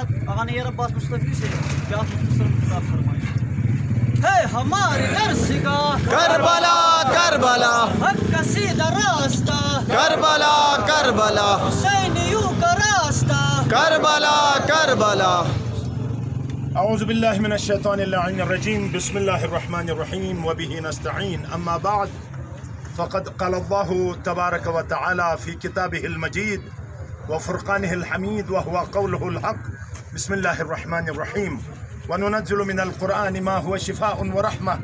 اغاني عباس مصطفی سے کیا مختصر فرمائیں. ہے ہمارے درسگاہ کربلا کربلا حق کا سیدھا راستہ کربلا کربلا حسینیوں کا راستہ کربلا کربلا. اعوذ باللہ من الشیطان اللعین الرجیم بسم اللہ الرحمن الرحیم وبہ نستعین. اما بعد فقد قال اللہ تبارک و تعالی فی کتابہ المجید وفرقانہ الحمید وهو قولہ الحق. بسم اللہ الرحمن الرحیم. وننزل من القرآن ما هو شفاء ورحمة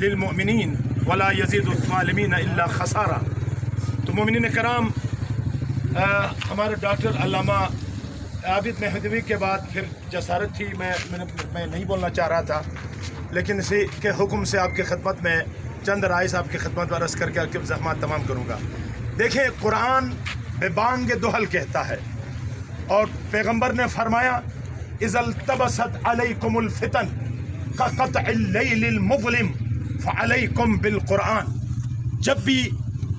للمؤمنین ولا يزيد الظالمین الا خسارا. تو مومنین کرام، ہمارے ڈاکٹر علامہ عابد مہدوی کے بعد پھر جسارت تھی، میں نہیں بولنا چاہ رہا تھا، لیکن اسی کے حکم سے آپ کی خدمت میں چند رائے آپ کی خدمت میں عرض کر کے آپ کی زحمات تمام کروں گا. دیکھیں، قرآن بے بانگ دہل کہتا ہے، اور پیغمبر نے فرمایا اذا التبست علیکم الفتن کقطع اللیل المظلم فعلیکم بالقرآن. جب بھی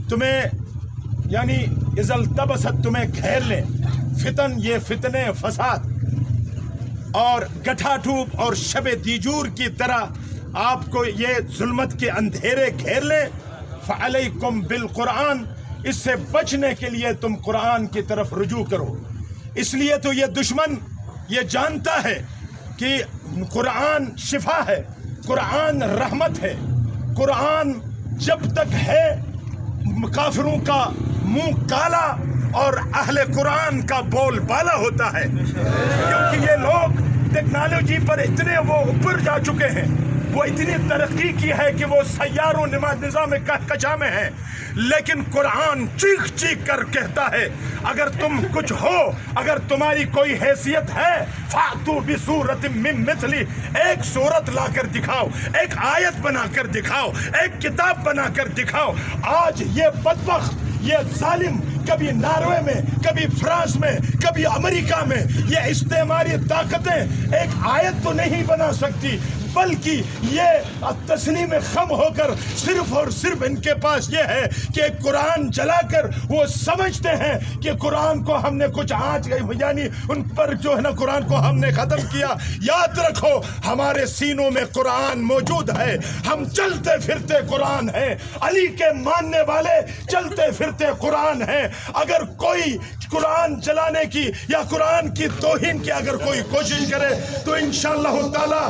تمہیں یعنی اذا التبست تمہیں گھیر لیں فتن، یہ فتنے فساد اور گٹھا ٹوپ اور شب دیجور کی طرح آپ کو یہ ظلمت کے اندھیرے گھیر لیں، فعلیکم بالقرآن، اس سے بچنے کے لیے تم قرآن کی طرف رجوع کرو. اس لیے تو یہ دشمن یہ جانتا ہے کہ قرآن شفا ہے، قرآن رحمت ہے. قرآن جب تک ہے کافروں کا منہ کالا اور اہل قرآن کا بول بالا ہوتا ہے، کیونکہ یہ لوگ ٹیکنالوجی پر اتنے وہ اوپر جا چکے ہیں، وہ اتنی ترقی کی ہے کہ وہ سیاروں نظام کہکشاں میں ہیں. لیکن قرآن چیخ چیخ کر کہتا ہے اگر تم کچھ ہو، اگر تمہاری کوئی حیثیت ہے، فَأْتُوا بِسُورَةٍ مِّن مِّثْلِهِ، ایک سورت لا کر دکھاؤ، ایک آیت بنا کر دکھاؤ، ایک کتاب بنا کر دکھاؤ. آج یہ بدبخت، یہ ظالم، کبھی ناروے میں، کبھی فرانس میں، کبھی امریکہ میں، یہ استعماری طاقتیں ایک آیت تو نہیں بنا سکتی، بلکہ یہ تسلیم خم ہو کر صرف اور صرف ان کے پاس یہ ہے کہ قرآن جلا کر وہ سمجھتے ہیں کہ قرآن کو ہم نے کچھ آنچ یعنی ان پر جو ہے نا قرآن کو ہم نے ختم کیا. یاد رکھو، ہمارے سینوں میں قرآن موجود ہے، ہم چلتے پھرتے قرآن ہیں، علی کے ماننے والے چلتے پھرتے قرآن ہیں. اگر کوئی قرآن جلانے کی یا قرآن کی توہین کی اگر کوئی کوشش کرے تو انشاءاللہ تعالی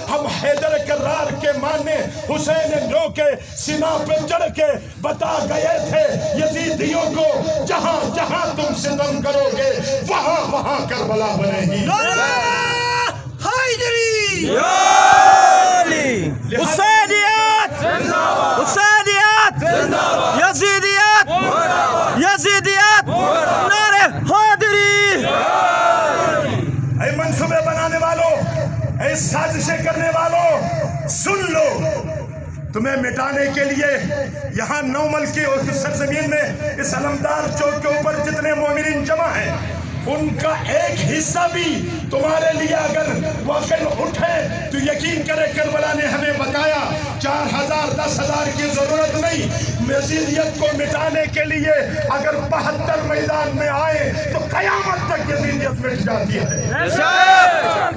ہم حیدر کرار کے ماننے حسین نو کے سینہ پہ چڑھ کے بتا گئے تھے یزیدیوں کو جہاں جہاں تم ستم کرو گے وہاں وہاں کربلا بنے گی. حیدری، حسینیت، حسینیت، یزیدیت، یزیدیت، نعرہ حیدری. اے منصوبے بنانے والوں، اے سازشیں کرنے والوں، سن لو، تمہیں مٹانے کے لیے یہاں نومل کی سرزمین میں اس علمدار چوک کے اوپر جتنے مومنین جمع ہیں، ان کا ایک حصہ بھی تمہارے لیے اگر واقعی اٹھے تو یقین کرے کربلا نے ہمیں بتایا 4000 10,000 کی ضرورت نہیں. یزیدیت کو مٹانے کے لیے اگر 72 میدان میں آئے تو قیامت تک یزیدیت مٹ جاتی ہے.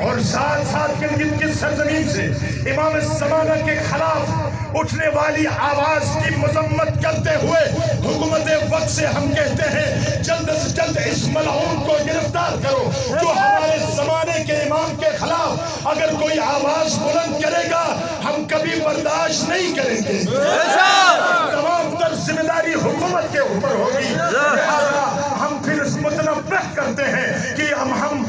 اور ساتھ ساتھ گلگت کی سرزمین سے امام زمانہ کے خلاف اٹھنے والی آواز کی مذمت کرتے ہوئے حکومت وقت سے ہم کہتے ہیں جلد سے جلد اس ملعون کو گرفتار کرو جو ہمارے زمانے کے امام کے خلاف اگر کوئی آواز بلند کرے گا ہم کبھی برداشت نہیں کریں گے. تمام تر ذمہ داری حکومت کے اوپر ہوگی. لہذا ہم پھر اس متنبہ کرتے ہیں کہ ہم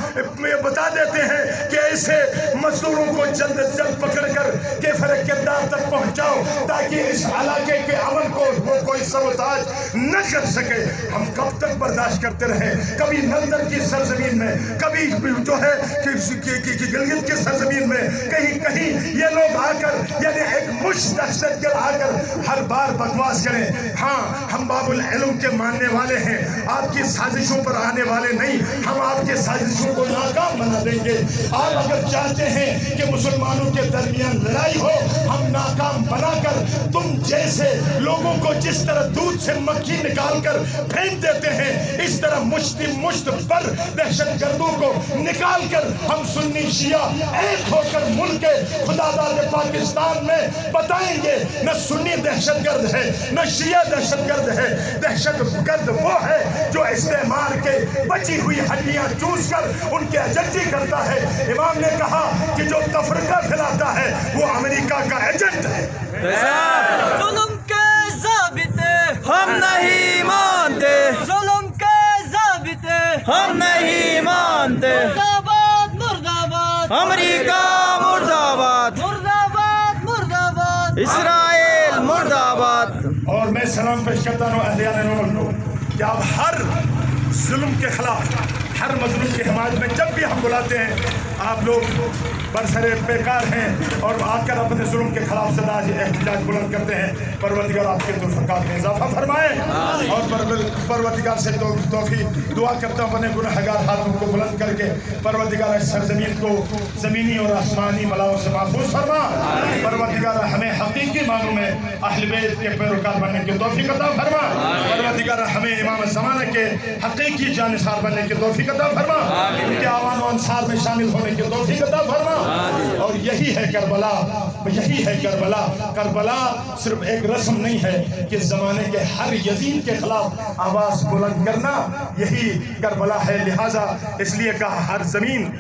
بتا دیتے ہیں کہ ایسے مزدوروں کو جلد سے جلد پکڑ کر کیفر کردار تک پہنچاؤ تاکہ اس علاقے کے امن کو کوئی سبوتاج نہ کر سکے. ہم کب تک برداشت کرتے رہے؟ کبھی نندر کی سرزمین میں، کبھی جو ہے گلگت کی سرزمین میں، کہیں کہیں یہ لوگ آ کر یعنی ایک مشت دہشت گرد آ کر ہر بار بکواس کریں. ہاں، ہم باب العلم کے ماننے والے ہیں، آپ کی سازشوں پر آنے والے نہیں. ہم آپ کے سازشوں کو ناکام بنا دیں گے. آپ اگر چاہتے ہیں کہ مسلمانوں کے درمیان لڑائی ہو، ہم ناکام بنا کر تم جیسے لوگوں کو جس طرح دودھ سے مکھی نکال کر پھینک دیتے ہیں، اس طرح مشت پر دہشت دہشت گردوں کو نکال کر ہم سنی شیعہ ایک ہو کر ملک خداداد پاکستان میں بتائیں گے نہ سنی دہشت گرد ہے نہ شیعہ دہشت گرد ہے. دہشت گرد وہ ہے جو استعمار کے بچی ہوئی ہڈیاں چوس کر ان کے ایجنٹی کرتا ہے. امام نے کہا کہ جو تفرقہ پھیلاتا ہے وہ امریکہ کا ایجنٹ ہے. ظلم کے ضابطے ہم نہیں مانتے, ظلم کے ضابطے ہم نہیں مانتے. مرداباد مرداباد امریکہ مرد آباد, مرداباد مرداباد اسرائیل مرد آباد. اور میں سلام پیش کرتا ہوں اہلیان نور کو کہ آپ ہر ظلم کے خلاف, ہر مظلوم کی حمایت میں جب بھی ہم بلاتے ہیں آپ لوگ برسرے بیکار ہیں اور آ کر اپنے ظلم کے خلاف صدا احتجاج بلند کرتے ہیں. پروردگار آپ کے توفیقات میں اضافہ فرمائے اور پروردگار سے توفیق دعا کرتا ہوں اپنے گنہگار ہاتھوں کو بلند کر کے پروردگار اس سرزمین کو زمینی اور آسمانی بلاؤں سے محفوظ فرما. پروردگار ہمیں حقیقی معنوں میں اہل بیت کے پیروکار بننے کی توفیق عطا فرما. پروردگار ہمیں امام زمانہ کے حقیقی جانثار بننے کی توفیق عطا فرما, ان کے آوان و انصار میں شامل ہونے کی توفیق عطا فرما. اور یہی ہے کربلا, یہی ہے کربلا. کربلا صرف ایک رسم نہیں ہے کہ زمانے کے ہر یزید کے خلاف آواز بلند کرنا, یہی کربلا ہے. لہذا اس لیے کہا ہر زمین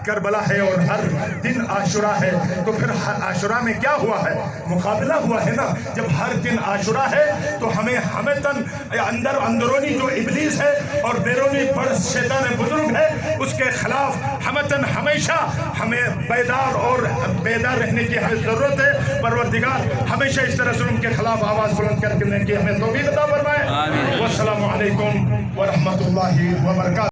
کربلا ہے اور ہر دن عاشورہ ہے. تو پھر عاشورہ میں کیا ہوا ہے؟ مقابلہ ہوا ہے نا. جب ہر دن عاشورہ ہے تو ہمیں ہمیتاً اندرونی جو ابلیس ہے اور بیرونی بڑا شیطان بزرگ ہے اس کے خلاف ہمیتاً ہمیشہ ہمیں بیدار رہنے کی ہمیں ضرورت ہے. پروردگار ہمیشہ اس طرح ظلم کے خلاف آواز بلند کرنے کی ہمیں توفیق عطا فرمائے. والسلام علیکم ورحمۃ اللہ وبرکاتہ.